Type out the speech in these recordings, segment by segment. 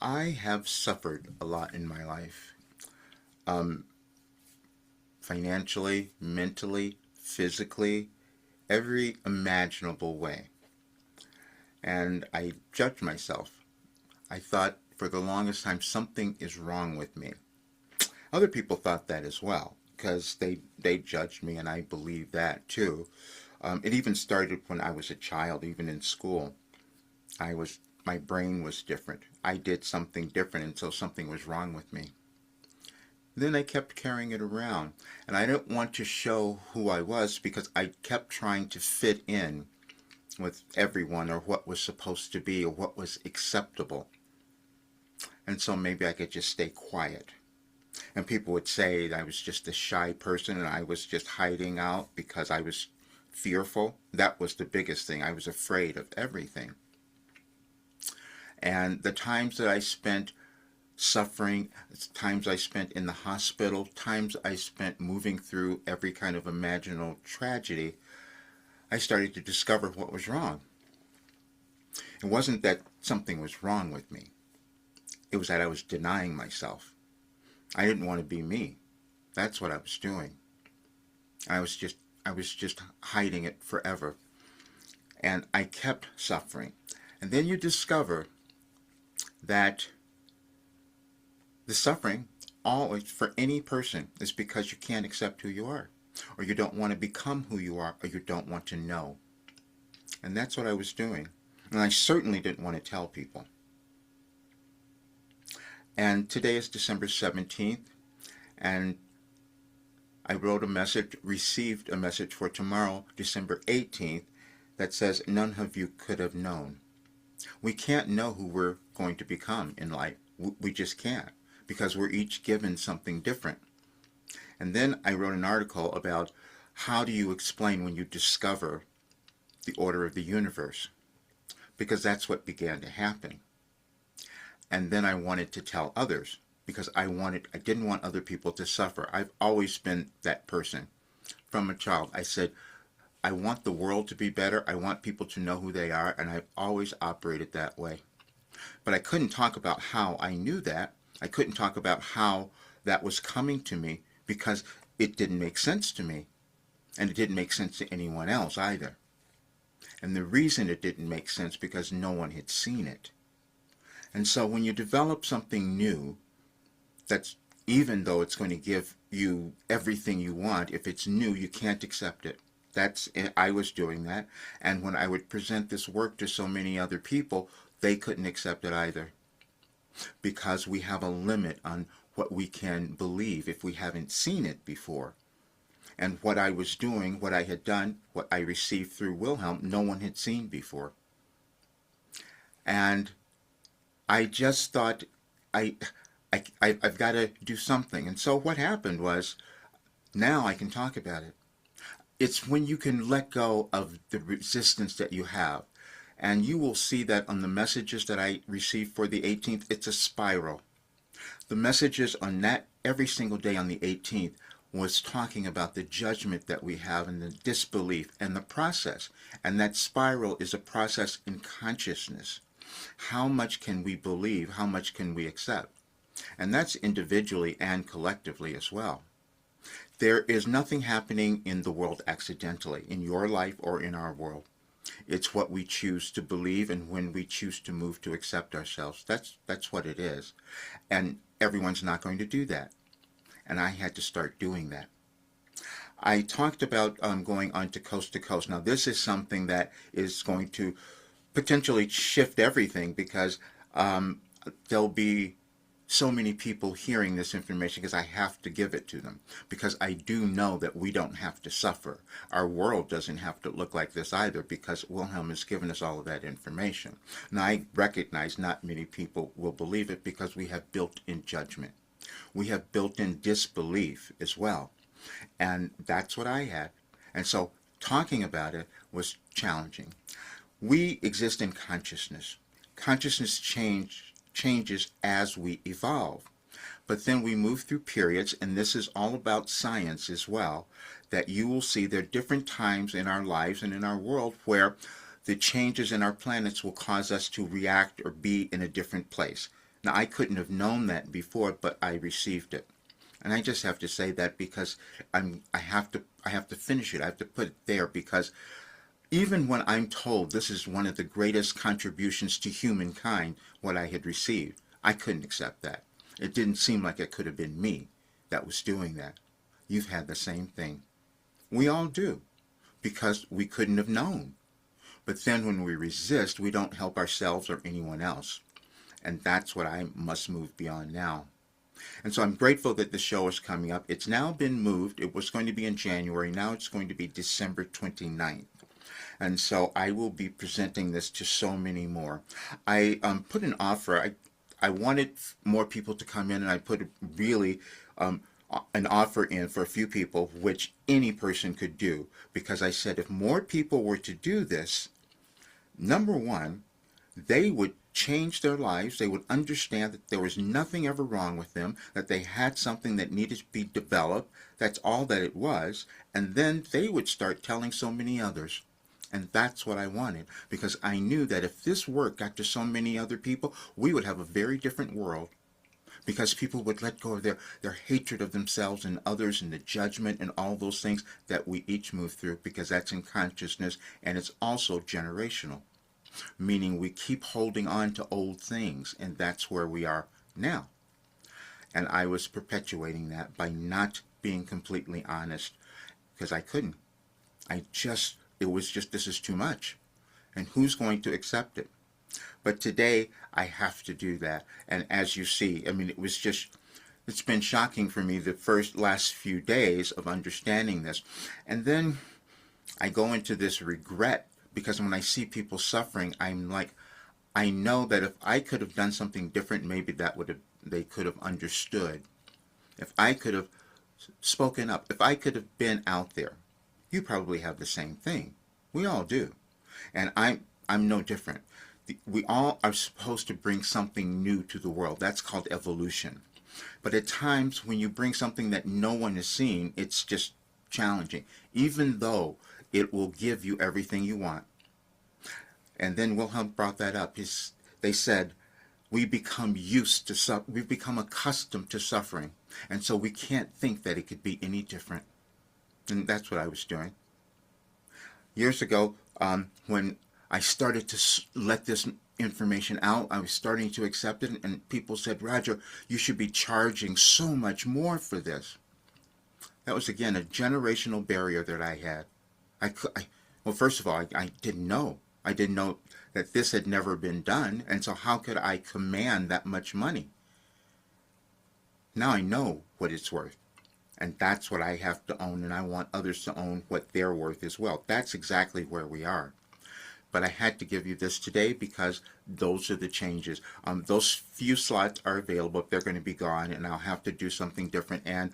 I have suffered a lot in my life, um, financially, mentally, physically, every imaginable way. And I judged myself. I thought for the longest time something is wrong with me. Other people thought that as well because they judged me, and I believe that too. It even started when I was a child, even in school. I was my brain was different. I did something different, and so something was wrong with me. Then I kept carrying it around, and I didn't want to show who I was because I kept trying to fit in with everyone or what was supposed to be or what was acceptable. And so maybe I could just stay quiet. And people would say I was just a shy person and I was just hiding out because I was fearful. That was the biggest thing. I was afraid of everything. And the times that I spent suffering, times I spent in the hospital, times I spent moving through every kind of imaginable tragedy, I started to discover what was wrong. It wasn't that something was wrong with me. It was that I was denying myself. I didn't want to be me. That's what I was doing. I was just I was just hiding it forever. And I kept suffering. And then you discover that the suffering always for any person is because you can't accept who you are, or you don't want to become who you are, or you don't want to know. And that's what I was doing. And I certainly didn't want to tell people. And today is December 17th, and I wrote a message, received a message for tomorrow, December 18th, that says, none of you could have known. We can't know who we're going to become in life. We just can't, because we're each given something different. And then I wrote an article about how do you explain when you discover the order of the universe, because that's what began to happen. And then I wanted to tell others because I didn't want other people to suffer. I've always been that person from a child. I said, I want the world to be better. I want people to know who they are, and I've always operated that way. But I couldn't talk about how I knew that. I couldn't talk about how that was coming to me because it didn't make sense to me, and it didn't make sense to anyone else either. And the reason it didn't make sense because no one had seen it. And so when you develop something new, that's even though it's going to give you everything you want, if it's new, you can't accept it. I was doing that. And when I would present this work to so many other people, they couldn't accept it either. Because we have a limit on what we can believe if we haven't seen it before. And what I was doing, what I had done, what I received through Wilhelm, no one had seen before. And I just thought, I've got to do something. And so what happened was, now I can talk about it. It's when you can let go of the resistance that you have. And you will see that on the messages that I received for the 18th, it's a spiral. The messages on that every single day on the 18th was talking about the judgment that we have and the disbelief and the process. And that spiral is a process in consciousness. How much can we believe? How much can we accept? And that's individually and collectively as well. There is nothing happening in the world accidentally, in your life or in our world. It's what we choose to believe and when we choose to move to accept ourselves. That's what it is. And everyone's not going to do that. And I had to start doing that. I talked about going on to coast. Now, this is something that is going to potentially shift everything because there'll be so many people hearing this information because I have to give it to them. Because I do know that we don't have to suffer. Our world doesn't have to look like this either because Wilhelm has given us all of that information. Now, I recognize not many people will believe it because we have built-in judgment. We have built-in disbelief as well. And that's what I had. And so talking about it was challenging. We exist in consciousness. Consciousness changes as we evolve. But then we move through periods, and this is all about science as well, that you will see there are different times in our lives and in our world where the changes in our planets will cause us to react or be in a different place. Now, I couldn't have known that before, but I received it. And I just have to say that because I have to finish it. I have to put it there because even when I'm told this is one of the greatest contributions to humankind, what I had received, I couldn't accept that. It didn't seem like it could have been me that was doing that. You've had the same thing. We all do, because we couldn't have known. But then when we resist, we don't help ourselves or anyone else. And that's what I must move beyond now. And so I'm grateful that the show is coming up. It's now been moved. It was going to be in January. Now it's going to be December 29th. And so I will be presenting this to so many more. I put an offer. I wanted more people to come in, and I put really an offer in for a few people, which any person could do, because I said if more people were to do this, number one, they would change their lives. They would understand that there was nothing ever wrong with them, that they had something that needed to be developed. That's all that it was. And then they would start telling so many others. And that's what I wanted, because I knew that if this work got to so many other people, we would have a very different world, because people would let go of their hatred of themselves and others and the judgment and all those things that we each move through, because that's in consciousness, and it's also generational, meaning we keep holding on to old things, and that's where we are now. And I was perpetuating that by not being completely honest, because I couldn't. It was just, this is too much. And who's going to accept it? But today, I have to do that. And as you see, I mean, it's been shocking for me the last few days of understanding this. And then I go into this regret, because when I see people suffering, I'm like, I know that if I could have done something different, maybe they could have understood. If I could have spoken up, if I could have been out there. You probably have the same thing. We all do. And I'm no different. We all are supposed to bring something new to the world. That's called evolution. But at times when you bring something that no one has seen, it's just challenging, even though it will give you everything you want. And then Wilhelm brought that up. They said, we become we've become accustomed to suffering. And so we can't think that it could be any different. And that's what I was doing. Years ago, when I started to let this information out, I was starting to accept it, and people said, Roger, you should be charging so much more for this. That was, again, a generational barrier that I had. Well, first of all, I didn't know. I didn't know that this had never been done, and so how could I command that much money? Now I know what it's worth. And that's what I have to own, and I want others to own what they're worth as well. That's exactly where we are. But I had to give you this today because those are the changes. Those few slots are available. They're going to be gone, and I'll have to do something different. And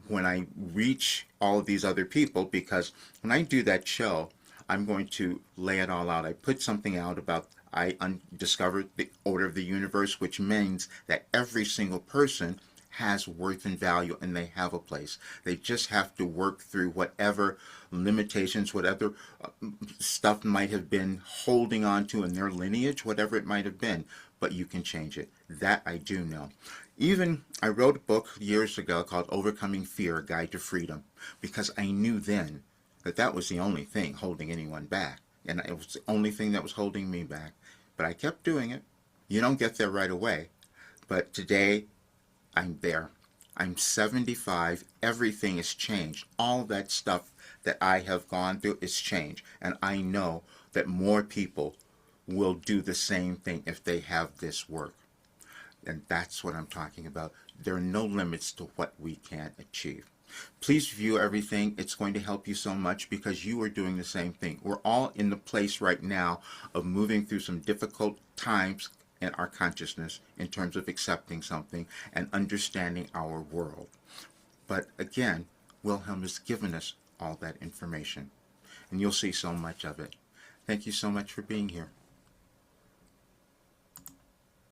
when I reach all of these other people, because when I do that show, I'm going to lay it all out. I put something out about I discovered the order of the universe, which means that every single person has worth and value, and they have a place. They just have to work through whatever limitations, whatever stuff might have been holding on to in their lineage, whatever it might have been, but you can change it. That I do know. Even I wrote a book years ago called Overcoming Fear, A Guide to Freedom, because I knew then that that was the only thing holding anyone back, and it was the only thing that was holding me back. But I kept doing it. You don't get there right away, but today I'm there. I'm 75. Everything has changed. All that stuff that I have gone through is changed. And I know that more people will do the same thing if they have this work. And that's what I'm talking about. There are no limits to what we can achieve. Please view everything. It's going to help you so much because you are doing the same thing. We're all in the place right now of moving through some difficult times in our consciousness in terms of accepting something and understanding our world. But again, Wilhelm has given us all that information, and you'll see so much of it. Thank you so much for being here.